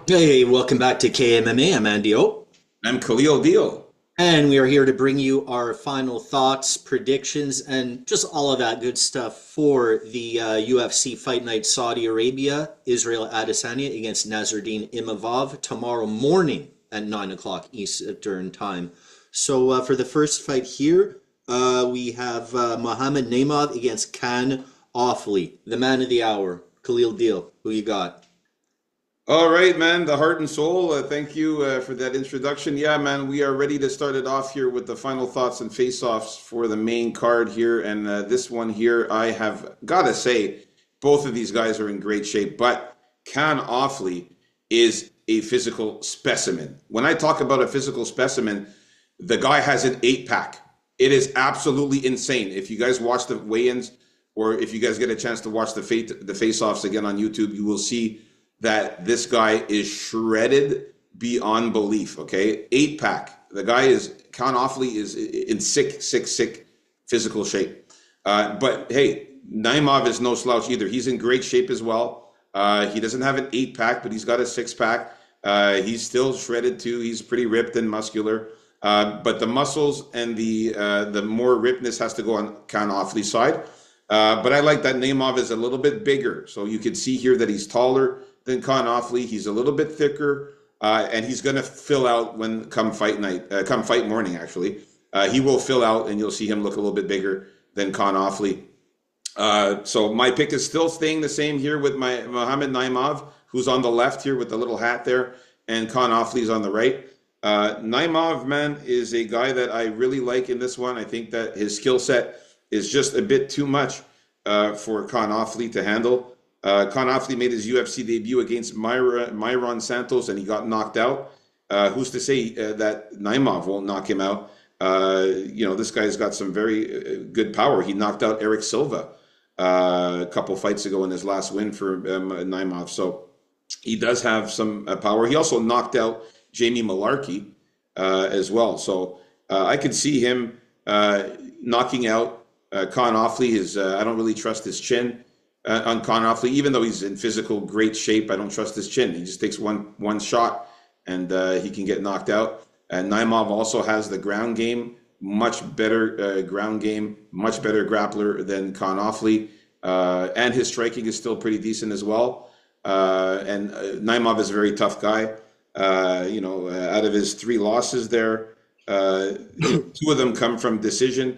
Hey, welcome back to KMMA. I'm Andy O. I'm Khalil Deal. And we are here to bring you our final thoughts, predictions, and just all of that good stuff for the UFC Fight Night Saudi Arabia, Israel Adesanya against Nasruddin Imavov tomorrow morning at 9 o'clock Eastern Time. So for the first fight here, we have Mohamed Naimov against Khan Offley, the man of the hour. Khalil Deal, who you got? All right, man, the heart and soul. Thank you for that introduction. Yeah, man, we are ready to start it off here with the final thoughts and face-offs for the main card here. And this one here, I have got to say, both of these guys are in great shape. But Khan Offley is a physical specimen. When I talk about a physical specimen, the guy has an eight-pack. It is absolutely insane. If you guys watch the weigh-ins, or if you guys get a chance to watch the face-offs again on YouTube, you will see that this guy is shredded beyond belief. Okay, eight pack. The guy is Khan Offley is in sick physical shape. But hey, Naimov is no slouch either. He's in great shape as well. He doesn't have an eight pack, but he's got a six pack. He's still shredded too. He's pretty ripped and muscular. But the muscles and the more rippedness has to go on Khan Offley's side. But I like that Naimov is a little bit bigger. So you can see here that he's taller than Khan Offley. He's a little bit thicker, and he's going to fill out when come fight morning, actually. He will fill out, and you'll see him look a little bit bigger than Khan Offley. So my pick is still staying the same here with my Mohamed Naimov, who's on the left here with the little hat there, and Khan Offley's on the right. Naimov, man, is a guy that I really like in this one. I think that his skill set is just a bit too much for Khan Offley to handle. Khan Offley made his UFC debut against Myron Santos, and he got knocked out. Who's to say that Naimov won't knock him out? This guy's got some very good power. He knocked out Eric Silva a couple fights ago in his last win for Naimov. So he does have some power. He also knocked out Jamie Malarkey as well. So I could see him knocking out Khan Offley. I don't really trust his chin on Khan Offley, even though he's in physical great shape. I don't trust his chin. He just takes one shot and he can get knocked out. And Naimov also has the ground game, much better ground game, much better grappler than Khan Offley. And his striking is still pretty decent as well. And Naimov is a very tough guy. Out of his three losses there, two of them come from decision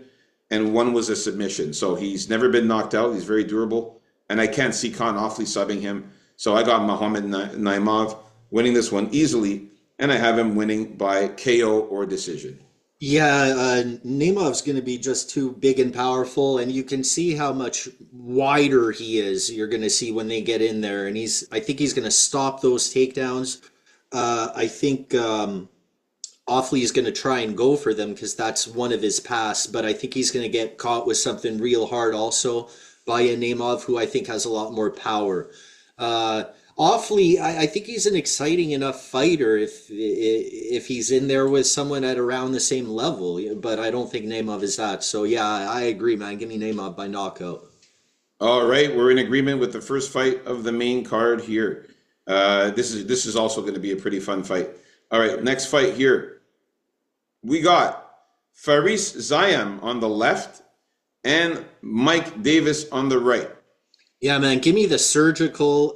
and one was a submission. So he's never been knocked out. He's very durable. And I can't see Khan Offley subbing him. So I got Mohamed Naimov winning this one easily, and I have him winning by KO or decision. Yeah, Naimov's going to be just too big and powerful, and you can see how much wider he is. You're going to see when they get in there, and I think he's going to stop those takedowns. I think Offley is going to try and go for them because that's one of his pasts, but I think he's going to get caught with something real hard also by a Naimov who I think has a lot more power. Offley, I think he's an exciting enough fighter if he's in there with someone at around the same level, but I don't think Naimov is that. So yeah, I agree, man. Give me Naimov by knockout. All right, we're in agreement with the first fight of the main card here. This is also going to be a pretty fun fight. All right, next fight here. We got Faris Zayam on the left and Mike Davis on the right. Yeah, man, give me the surgical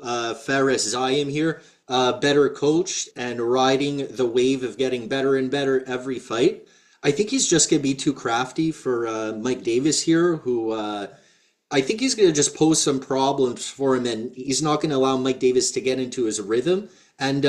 Fares Zayim here. Better coached and riding the wave of getting better and better every fight. I think he's just going to be too crafty for Mike Davis here, who I think he's going to just pose some problems for him, and he's not going to allow Mike Davis to get into his rhythm. And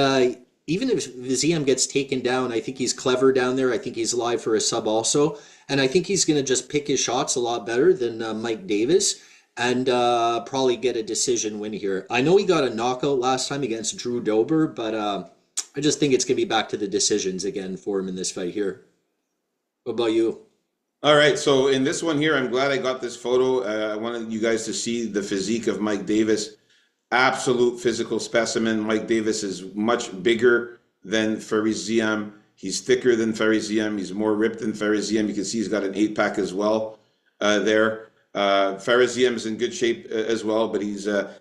even if Zayim gets taken down, I think he's clever down there. I think he's live for a sub also. And I think he's going to just pick his shots a lot better than Mike Davis and probably get a decision win here. I know he got a knockout last time against Drew Dober, but I just think it's going to be back to the decisions again for him in this fight here. What about you? All right, so in this one here, I'm glad I got this photo. I wanted you guys to see the physique of Mike Davis. Absolute physical specimen. Mike Davis is much bigger than Faris Zayam. He's thicker than Faris Zayam. He's more ripped than Faris Zayam. You can see he's got an eight-pack as well there. Faris Zayam is in good shape as well, but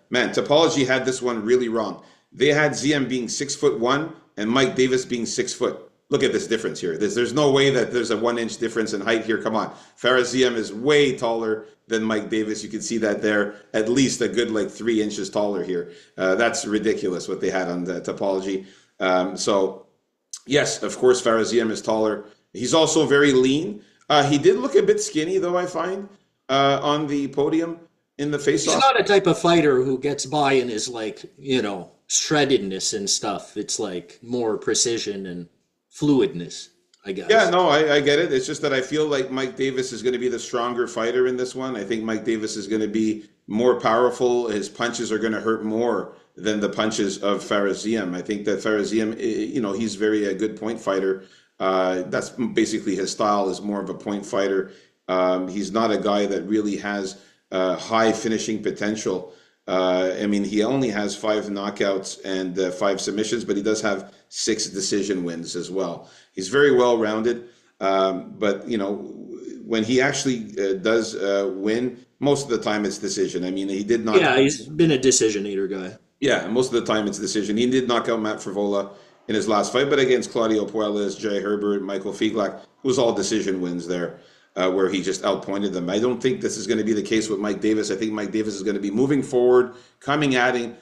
man, Topology had this one really wrong. they had ZM being 6'1" and Mike Davis being 6 foot. Look at this difference here. There's no way that there's a 1 inch difference in height here. Come on. Fares ZM is way taller than Mike Davis. You can see that there, at least a good like 3 inches taller here. That's ridiculous what they had on the topology. So yes, of course, Fares ZM is taller. He's also very lean. He did look a bit skinny, though, I find, on the podium in the He's face-off. not a type of fighter who gets by in his like, shreddedness and stuff. It's like more precision and fluidness, I Yeah, guess. no, I get it. It's just that I feel like Mike Davis is going to be the stronger fighter in this one. I think Mike Davis is going to be more powerful. His punches are going to hurt more than the punches of Fares Ziam. I think that Fares Ziam, he's very a good point fighter. That's basically his style is more of a point fighter. He's not a guy that really has high finishing potential. I mean, he only has 5 knockouts and 5 submissions, but he does have 6 decision wins as well. He's very well rounded, but when he actually does win, most of the time it's decision. I mean, he did knock Yeah, out. he's been a decisionator guy. Yeah, most of the time it's decision. He did knock out Matt Frivola in his last fight, but against Claudio Puelles, Jay Herbert, Michael Figlak, it was all decision wins there, where he just outpointed them. I don't think this is going to be the case with Mike Davis. I think Mike Davis is going to be moving forward, coming at him,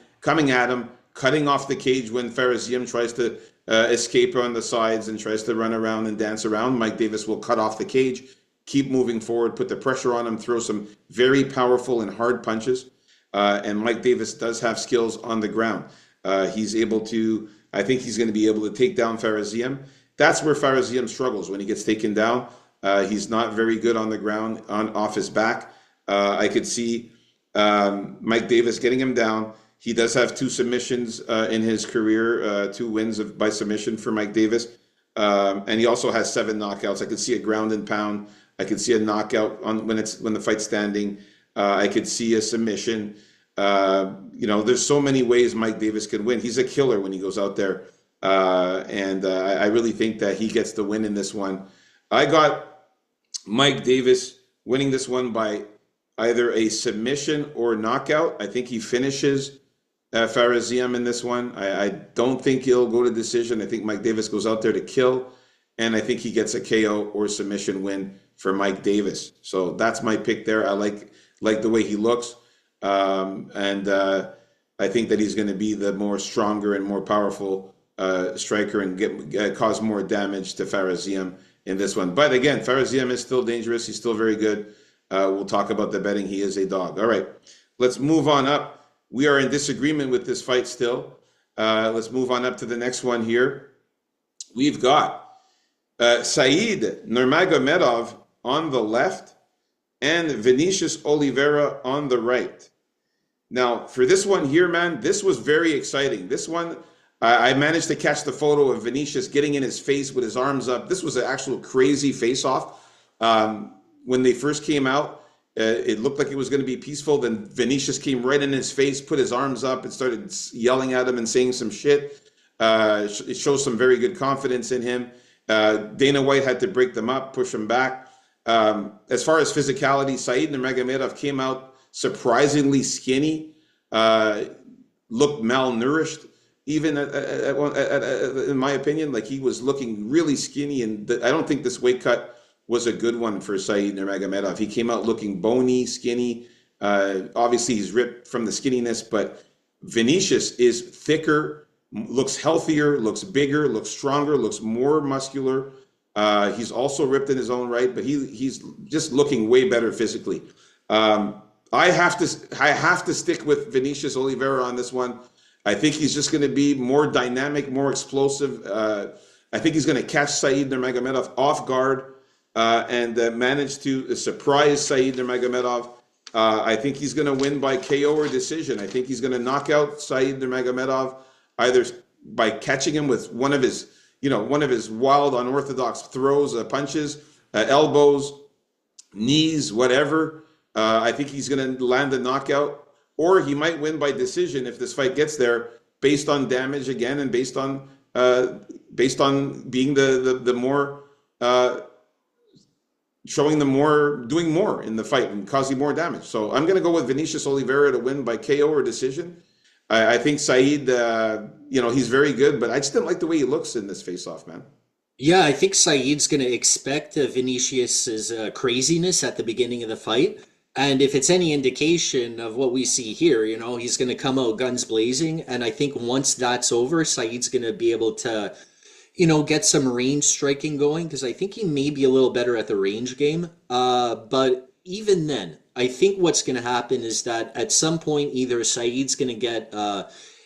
cutting off the cage when Fares Ziam tries to escape on the sides and tries to run around and dance around. Mike Davis will cut off the cage, keep moving forward, put the pressure on him, throw some very powerful and hard punches. And Mike Davis does have skills on the ground. He's able to, I think he's going to be able to take down Fares Ziam. That's where Fares Ziam struggles when he gets taken down. He's not very good on the ground, off his back. I could see Mike Davis getting him down. He does have 2 submissions in his career, 2 wins by submission for Mike Davis. And he also has 7 knockouts. I could see a ground and pound. I could see a knockout when the fight's standing. I could see a submission. There's so many ways Mike Davis can win. He's a killer when he goes out there. And I really think that he gets the win in this one. I got Mike Davis winning this one by either a submission or knockout. I think he finishes Fares Ziam in this one. I don't think he'll go to decision. I think Mike Davis goes out there to kill, and I think he gets a KO or submission win for Mike Davis. So that's my pick there. I like the way he looks, and I think that he's going to be the more stronger and more powerful striker and cause more damage to Fares Ziam in this one. But again, Fares Ziam is still dangerous. He's still very good. We'll talk about the betting. He is a dog. All right, let's move on up. We are in disagreement with this fight still. Let's move on up to the next one here. We've got Said Nurmagomedov on the left and Vinicius Oliveira on the right. Now, for this one here, man, this was very exciting. This one, I managed to catch the photo of Vinicius getting in his face with his arms up. This was an actual crazy face-off. When they first came out, it looked like it was going to be peaceful. Then Vinicius came right in his face, put his arms up, and started yelling at him and saying some shit. It shows some very good confidence in him. Dana White had to break them up, push them back. As far as physicality, Said Nurmagomedov came out surprisingly skinny, looked malnourished, even in my opinion. Like, he was looking really skinny, and I don't think this weight cut was a good one for Said Nurmagomedov. He came out looking bony, skinny. Obviously, he's ripped from the skinniness, but Vinicius is thicker, looks healthier, looks bigger, looks stronger, looks more muscular. He's also ripped in his own right, but he's just looking way better physically. I have to stick with Vinicius Oliveira on this one. I think he's just going to be more dynamic, more explosive. I think he's going to catch Said Nurmagomedov off guard and manage to surprise Said Nurmagomedov. I think he's going to win by KO or decision. I think he's going to knock out Said Nurmagomedov either by catching him with one of his wild, unorthodox throws, punches, elbows, knees, whatever. I think he's going to land a knockout, or he might win by decision if this fight gets there, based on damage again, and based on being the more showing the more, doing more in the fight and causing more damage. So I'm going to go with Vinicius Oliveira to win by KO or decision. I think Saeed, he's very good, but I just didn't like the way he looks in this face-off, man. Yeah, I think Saeed's going to expect Vinicius's craziness at the beginning of the fight. And if it's any indication of what we see here, he's going to come out guns blazing. And I think once that's over, Saeed's going to be able to, get some range striking going because I think he may be a little better at the range game. But even then, I think what's going to happen is that at some point, either Saeed's going to get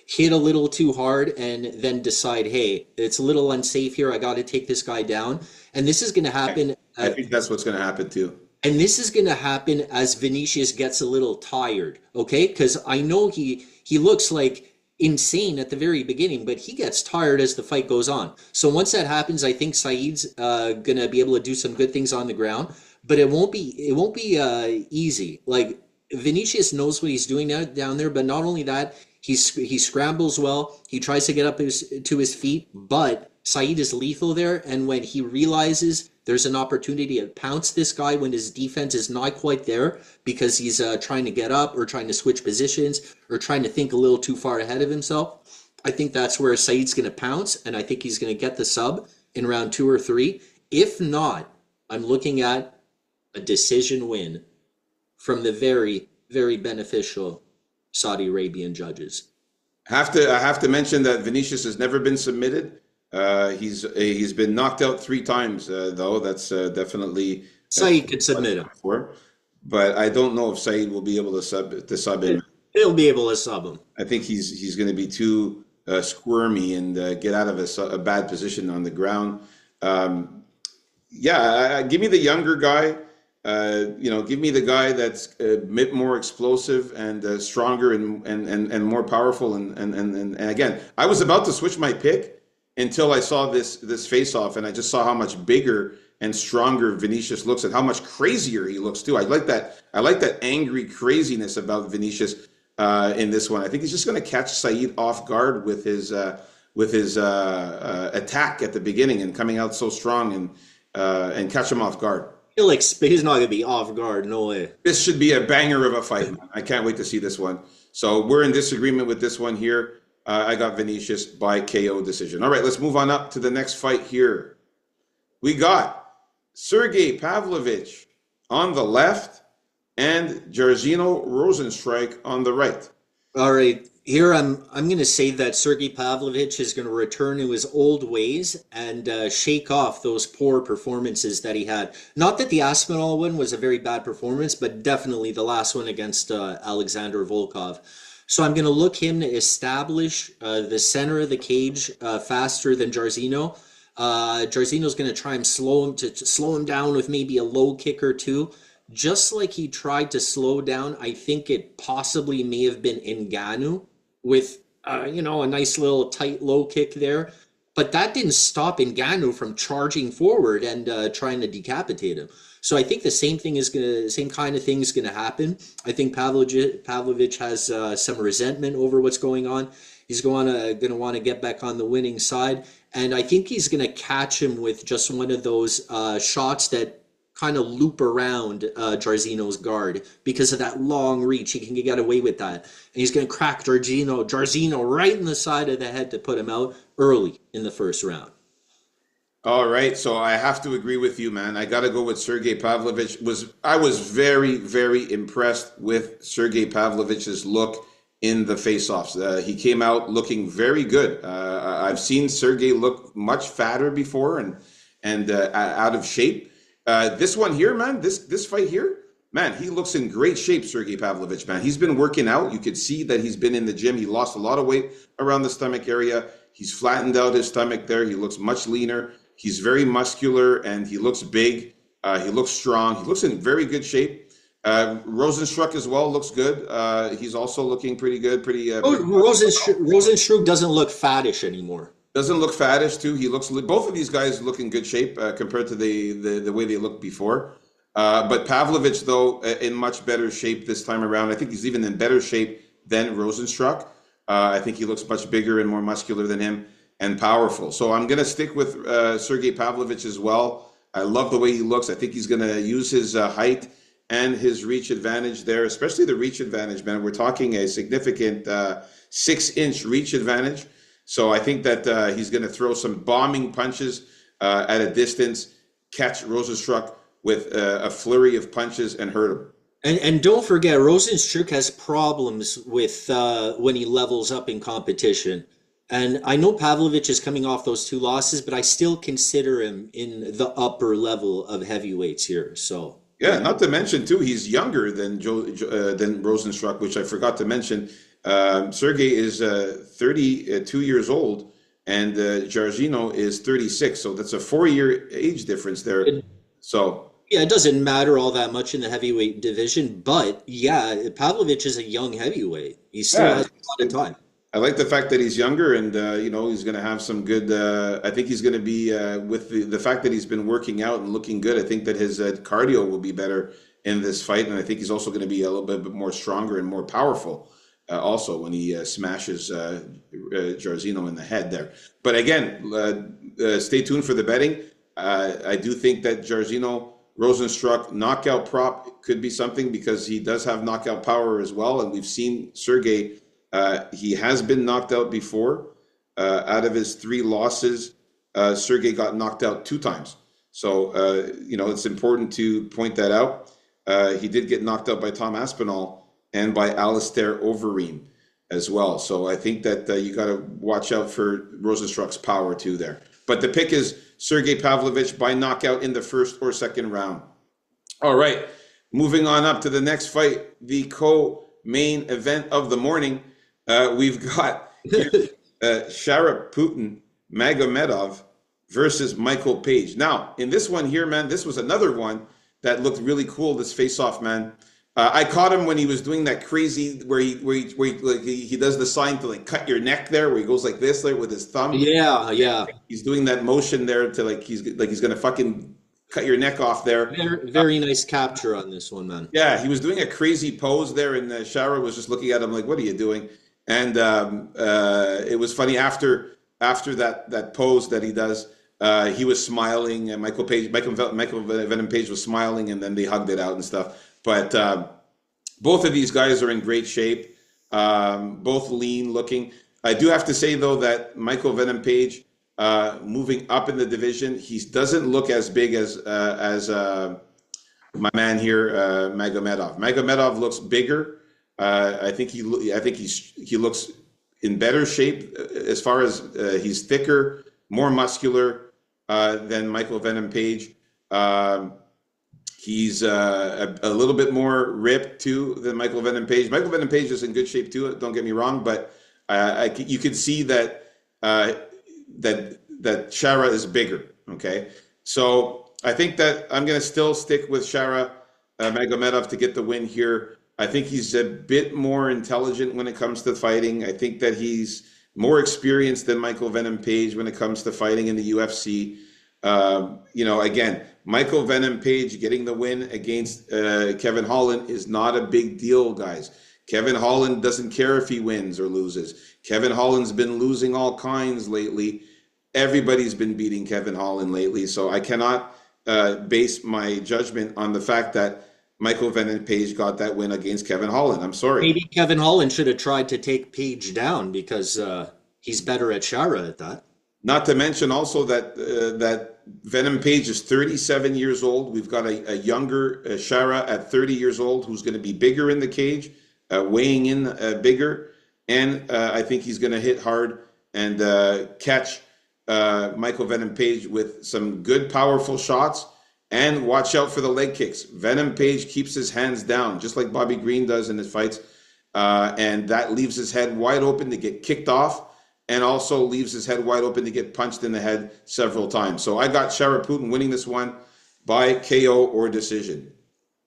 hit a little too hard and then decide, hey, it's a little unsafe here. I got to take this guy down. And this is going to happen. I think that's what's going to happen too. And this is going to happen as Vinicius gets a little tired, okay? Because I know he looks like insane at the very beginning, but he gets tired as the fight goes on. So once that happens, I think Saeed's going to be able to do some good things on the ground, but it won't be easy. Like Vinicius knows what he's doing down there, but not only that, he scrambles well. He tries to get up to his feet, but Saeed is lethal there. And when he realizes there's an opportunity to pounce this guy when his defense is not quite there because he's trying to get up or trying to switch positions or trying to think a little too far ahead of himself, I think that's where Saeed's going to pounce, and I think he's going to get the sub in round 2 or 3. If not, I'm looking at a decision win from the very, very beneficial Saudi Arabian judges. I have to mention that Vinicius has never been submitted. He's been knocked out 3 times, though. That's definitely Saeed could submit him. before. But I don't know if Saeed will be able to sub him. He'll be able to sub him. I think he's going to be too squirmy and get out of a bad position on the ground. Give me the younger guy. Give me the guy that's a bit more explosive and stronger and more powerful. And again, I was about to switch my pick until I saw this face off, and I just saw how much bigger and stronger Vinicius looks, and how much crazier he looks too. I like that. I like that angry craziness about Vinicius in this one. I think he's just going to catch Saeed off guard with his attack at the beginning and coming out so strong and catch him off guard. He's not going to be off guard. No way. This should be a banger of a fight, man. I can't wait to see this one. So we're in disagreement with this one here. I got Vinicius by KO decision. All right, let's move on up to the next fight here. We got Sergey Pavlovich on the left and Jairzinho Rozenstruik on the right. All right. Here I'm going to say that Sergey Pavlovich is going to return to his old ways and shake off those poor performances that he had. Not that the Aspinall one was a very bad performance, but definitely the last one against Alexander Volkov. So I'm going to look him to establish the center of the cage faster than Jairzinho. Jairzinho's going to try and slow him down with maybe a low kick or two. Just like he tried to slow down, I think it possibly may have been Ngannou with a nice little tight low kick there. But that didn't stop Ngannou from charging forward and trying to decapitate him. So I think the same kind of thing is gonna happen. I think Pavlovich has some resentment over what's going on. He's gonna want to get back on the winning side, and I think he's gonna catch him with just one of those shots that kind of loop around Jairzinho's guard because of that long reach. He can get away with that, and he's gonna crack Jairzinho right in the side of the head to put him out early in the first round. All right, so I have to agree with you, man. I got to go with Sergey Pavlovich. I was very, very impressed with Sergey Pavlovich's look in the face-offs. He came out looking very good. I've seen Sergey look much fatter before and out of shape. This one here, man, this fight here, man, he looks in great shape, Sergey Pavlovich, man. He's been working out. You could see that he's been in the gym. He lost a lot of weight around the stomach area. He's flattened out his stomach there. He looks much leaner. He's very muscular and he looks big. He looks strong. He looks in very good shape. Rozenstruik as well looks good. He's also looking pretty good. Rozenstruik doesn't look fattish anymore. Doesn't look fattish too. Both of these guys look in good shape compared to the way they looked before. But Pavlovich, though, in much better shape this time around. I think he's even in better shape than Rozenstruik. I think he looks much bigger and more muscular than him and powerful. So I'm going to stick with Sergey Pavlovich as well. I love the way he looks. I think he's going to use his height and his reach advantage there, especially the reach advantage, man. We're talking a significant 6-inch reach advantage. So I think that he's going to throw some bombing punches at a distance, catch Rosenstruck with a flurry of punches and hurt him. And don't forget, Rosenstruck has problems with when he levels up in competition. And I know Pavlovich is coming off those two losses, but I still consider him in the upper level of heavyweights here. So Yeah, yeah. not to mention too, he's younger than than Rosenstruck, which I forgot to mention. Sergey is 32 years old, and Jargino is 36. So that's a 4-year age difference there. It, So yeah, it doesn't matter all that much in the heavyweight division, but yeah, Pavlovich is a young heavyweight. He still yeah, has a lot of time. I like the fact that he's younger, and he's going to have some good. I think he's going to be with the fact that he's been working out and looking good. I think that his cardio will be better in this fight, and I think he's also going to be a little bit more stronger and more powerful. Also, when he smashes Jarzino in the head there. But again, stay tuned for the betting. I do think that Jarzino Rosenstruck knockout prop could be something because he does have knockout power as well, and we've seen Sergey. He has been knocked out before. Out of his 3 losses, Sergey got knocked out 2 times. So, it's important to point that out. He did get knocked out by Tom Aspinall and by Alistair Overeem as well. So I think that you got to watch out for Rosenstruck's power too there. But the pick is Sergey Pavlovich by knockout in the first or second round. All right, moving on up to the next fight, the co-main event of the morning. We've got Sharap Magomedov versus Michael Page. Now, in this one here, man, this was another one that looked really cool, this face-off, man. I caught him when he was doing that crazy where he does the sign to like cut your neck there, where he goes like this there with his thumb. Yeah, yeah. He's doing that motion there to he's gonna fucking cut your neck off there. Very, very nice capture on this one, man. Yeah, he was doing a crazy pose there, and Shara was just looking at him like, "What are you doing?" And it was funny after that pose that he does. He was smiling, and Michael Venom Page was smiling, and then they hugged it out and stuff. But both of these guys are in great shape, both lean looking. I do have to say though that Michael Venom Page, moving up in the division, he doesn't look as big as my man here, Magomedov. Magomedov looks bigger. I think he looks in better shape as far as he's thicker, more muscular than Michael Venom Page. He's a little bit more ripped too than Michael Venom Page. Michael Venom Page is in good shape too. Don't get me wrong, but you could see that that Shara is bigger. Okay, so I think that I'm going to still stick with Shara Magomedov to get the win here. I think he's a bit more intelligent when it comes to fighting. I think that he's more experienced than Michael Venom Page when it comes to fighting in the UFC. Again, Michael Venom Page getting the win against Kevin Holland is not a big deal, guys. Kevin Holland doesn't care if he wins or loses. Kevin Holland's been losing all kinds lately. Everybody's been beating Kevin Holland lately, so I cannot base my judgment on the fact that Michael Venom Page got that win against Kevin Holland. I'm sorry. Maybe Kevin Holland should have tried to take Page down because he's better at Shara at that. Not to mention also that Venom Page is 37 years old. We've got a younger Shara at 30 years old who's going to be bigger in the cage, weighing in bigger. And I think he's going to hit hard and catch Michael Venom Page with some good, powerful shots. And watch out for the leg kicks. Venom Page keeps his hands down, just like Bobby Green does in his fights. And that leaves his head wide open to get kicked off, and also leaves his head wide open to get punched in the head several times. So I got Sharaputin winning this one by KO or decision.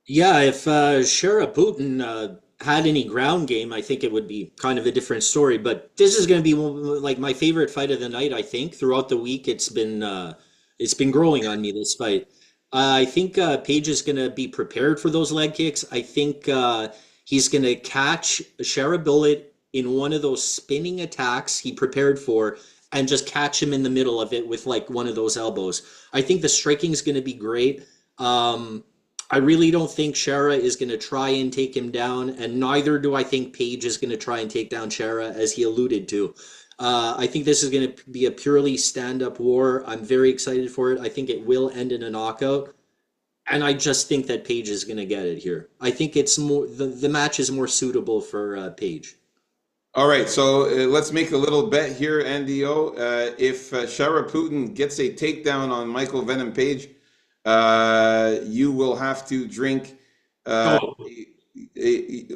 Yeah, if Sharaputin had any ground game, I think it would be kind of a different story. But this is going to be like my favorite fight of the night. I think throughout the week it's been growing on me, this fight. I think Page is going to be prepared for those leg kicks. I think he's going to catch Shara Bullet in one of those spinning attacks he prepared for and just catch him in the middle of it with like one of those elbows. I think the striking is going to be great. I really don't think Shara is going to try and take him down, and neither do I think Page is going to try and take down Shara, as he alluded to. I think this is going to be a purely stand-up war. I'm very excited for it. I think it will end in a knockout, and I just think that Page is going to get it here. I think it's more the match is more suitable for Page. All right, so let's make a little bet here, NDO. If Shara Putin gets a takedown on Michael Venom Page, you will have to drink. Uh,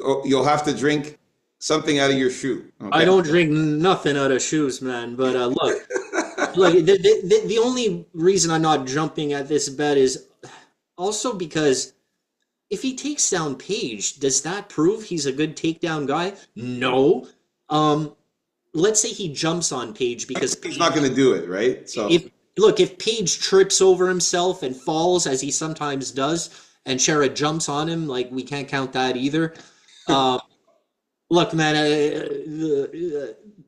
Oh, you'll have to drink something out of your shoe. I Okay. don't drink nothing out of shoes, man. But look, the only reason I'm not jumping at this bet is also because if he takes down Page, does that prove he's a good takedown guy? No. Um, let's say he jumps on Page because He's not going to do it, right? So. if Page trips over himself and falls as he sometimes does, and Shara jumps on him, like we can't count that either. Uh, look, man,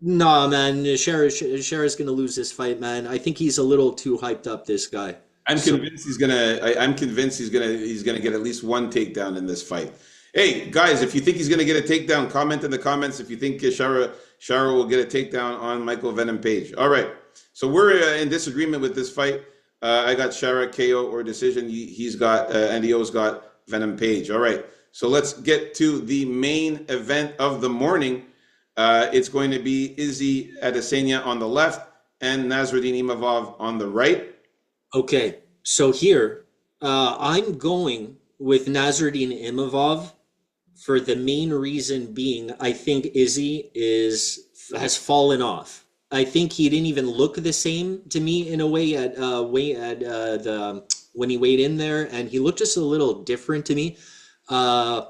nah, man, Shara's gonna lose this fight, man. I think he's a little too hyped up, this guy. I'm So convinced he's gonna. I'm convinced he's gonna get at least one takedown in this fight. Hey guys, if you think he's gonna get a takedown, comment in the comments. If you think Shara will get a takedown on Michael Venom Page. All right, so we're in disagreement with this fight. I got Shara KO or decision. He's got NDO's got Venom Page. All right, so let's get to the main event of the morning. It's going to be Izzy Adesanya on the left and Nasruddin Imavov on the right. okay, so here, I'm going with Nasruddin Imavov for the main reason being I think Izzy is has fallen off. I think he didn't even look the same to me in a way at the when he weighed in there, and he looked just a little different to me. Uh,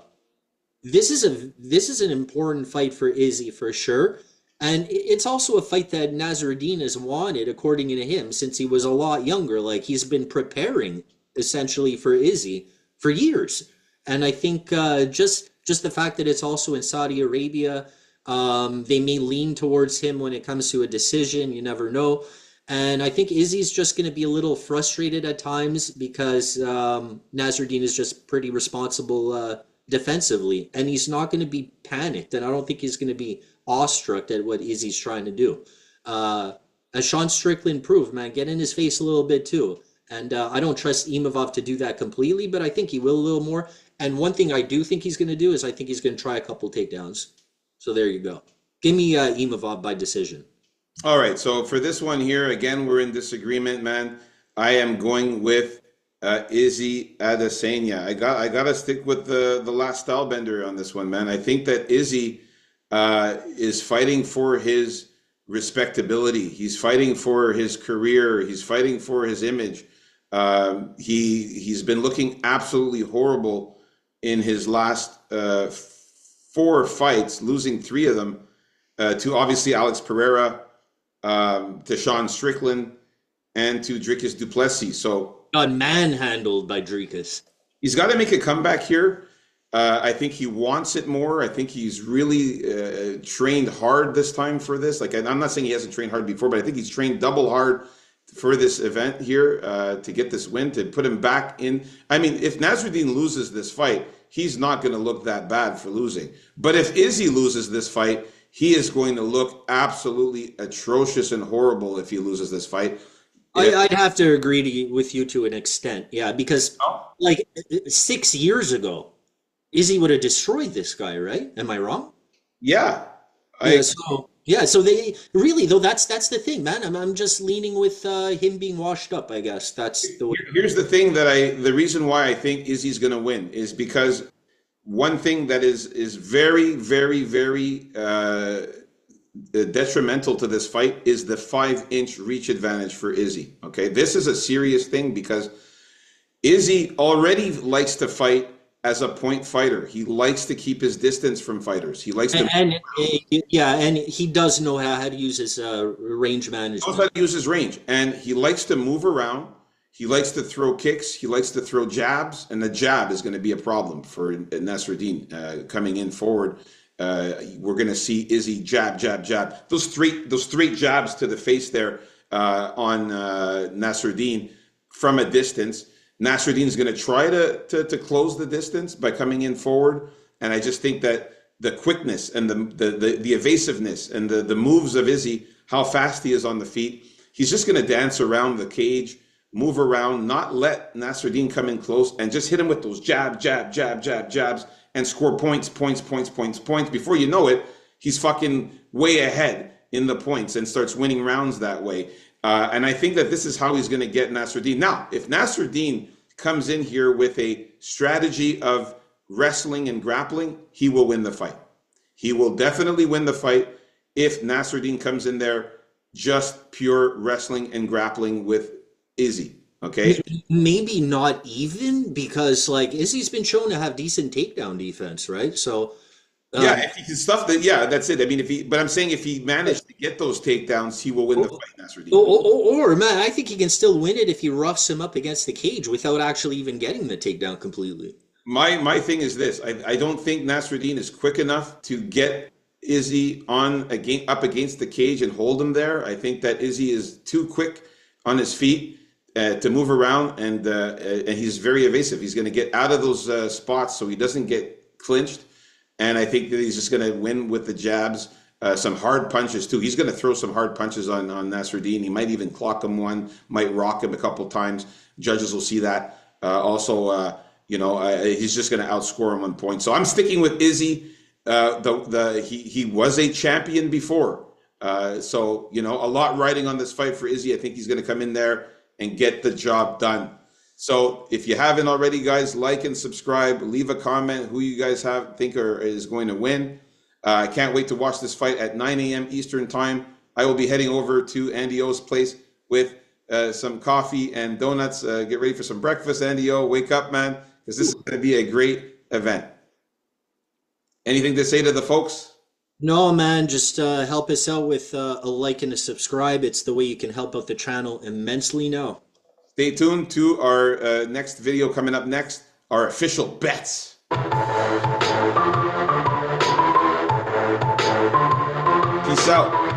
this is an important fight for Izzy for sure. And it's also a fight that Nasruddin has wanted, according to him, since he was a lot younger. Like he's been preparing essentially for Izzy for years. And I think just the fact that it's also in Saudi Arabia, they may lean towards him when it comes to a decision. You never know. And I think Izzy's just going to be a little frustrated at times because Nasruddin is just pretty responsible defensively, and he's not going to be panicked, and I don't think he's going to be awestruck at what Izzy's trying to do. Uh, as Sean Strickland proved, man, get in his face a little bit too. And I don't trust Imavov to do that completely, but I think he will a little more. And one thing I do think he's going to do is I think he's going to try a couple takedowns. So there you go. Give me Imavov by decision. All right, so for this one here, again, we're in disagreement, man. I am going with Izzy Adesanya. I gotta stick with the last style bender on this one, man. I think that Izzy is fighting for his respectability. He's fighting for his career. He's fighting for his image. He's been looking absolutely horrible in his last four fights, losing three of them to obviously Alex Pereira, to Sean Strickland, and to Dricus Duplessis. So Got manhandled by Drikas. he's got to make a comeback here. I think he wants it more. I think he's really trained hard this time for this. Like, I'm not saying he hasn't trained hard before, but I think he's trained double hard for this event here to get this win, to put him back in. I mean, if Nasruddin loses this fight, he's not going to look that bad for losing. But if Izzy loses this fight, he is going to look absolutely atrocious and horrible if he loses this fight. I'd have to agree with you to an extent, yeah, because like 6 years ago, Izzy would have destroyed this guy, right? Am I wrong? Yeah, Yeah, I so they really though that's the thing, man. I'm just leaning with him being washed up, I guess. That's the way. here's the thing that the reason why I think Izzy's going to win is because one thing that is very, very, very detrimental to this fight is the 5-inch reach advantage for Izzy. Okay, this is a serious thing because Izzy already likes to fight as a point fighter. He likes to keep his distance from fighters. He likes to And yeah, and he does know how to use his range knows how management. to use his range, and he likes to move around. He likes to throw kicks. He likes to throw jabs, and the jab is going to be a problem for Nasruddin coming in forward. We're going to see Izzy jab, jab, jab. Those three jabs to the face there on Nasruddin from a distance. Nasruddin's going to try to close the distance by coming in forward, and I just think that the quickness and the evasiveness and the moves of Izzy, how fast he is on the feet, he's just going to dance around the cage, move around, not let Nasruddin come in close, and just hit him with those jabs, and score points. Before you know it, he's fucking way ahead in the points and starts winning rounds that way. And I think that this is how he's going to get Nasruddin. Now, if Nasruddin comes in here with a strategy of wrestling and grappling, he will win the fight. He will definitely win the fight if Nasruddin comes in there just pure wrestling and grappling with Izzy. Okay? Maybe not even because like Izzy's been shown to have decent takedown defense, right? So Yeah, um, if he can stuff that, yeah, that's it. I mean, but I'm saying if he managed to get those takedowns, he will win the fight, Nasruddin. man, I think he can still win it if he roughs him up against the cage without actually even getting the takedown completely. My thing is this: I don't think Nasruddin is quick enough to get Izzy up against the cage and hold him there. I think that Izzy is too quick on his feet to move around, and he's very evasive. He's going to get out of those spots so he doesn't get clinched. And I think that he's just going to win with the jabs, some hard punches too. He's going to throw some hard punches on Nasruddin. He might even clock him one, might rock him a couple times. Judges will see that. He's just going to outscore him on points. So I'm sticking with Izzy. He was a champion before, so a lot riding on this fight for Izzy. I think he's going to come in there and get the job done. So if you haven't already, guys, like and subscribe. Leave a comment who you guys think is going to win. I can't wait to watch this fight at 9 a.m. Eastern time. I will be heading over to Andy O's place with some coffee and donuts. Get ready for some breakfast, Andy O. Wake up, man, because this is going to be a great event. Anything to say to the folks? No, man, just help us out with a like and a subscribe. It's the way you can help out the channel immensely now. Stay tuned to our next video coming up next, our official bets. Peace out.